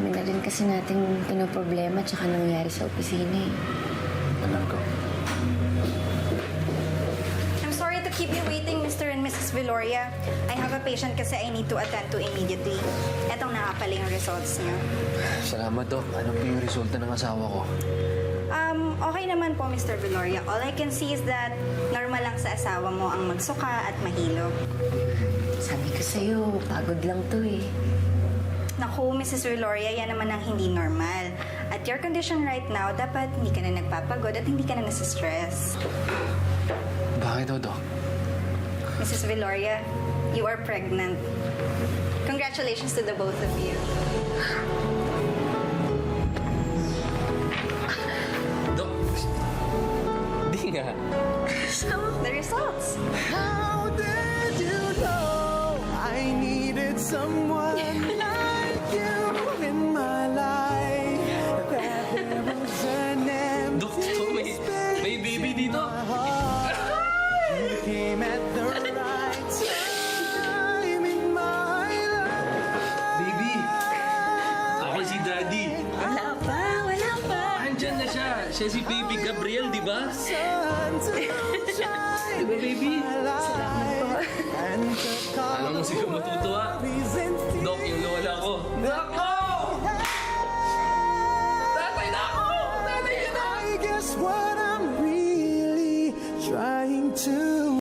dami na rin kasi nating pinoproblema tsaka nangyayari sa opisina eh. Alam ko. I'm sorry to keep you waiting, Mr. and Mrs. Viloria. I have a patient kasi I need to attend to immediately. Etong nakapala yung results niyo. Salamat, Doc. Ano po yung resulta ng asawa ko? Okay naman po, Mr. Viloria. All I can see is that normal lang sa asawa mo ang magsuka at mahilo. Sabi ko sa'yo, pagod lang to eh. Naku, Mrs. Viloria, yan naman ang hindi normal. At your condition right now, dapat hindi ka na nagpapagod at hindi ka na nasa-stress. Bakit daw, Doc? Mrs. Viloria, you are pregnant. Congratulations to the both of you. Doc! Di nga. The results. How did you know I needed someone like you in my life? That there was an empty Doc, may baby dito. heart. You came at the right time in my life. Baby! Ako si Daddy. Wala pa. Andyan na siya. Siya si Baby Gabriel, di ba? Sun to shine Diba, baby? in my life. And to Alam mo siguro matutuwa. colors in Doc, yung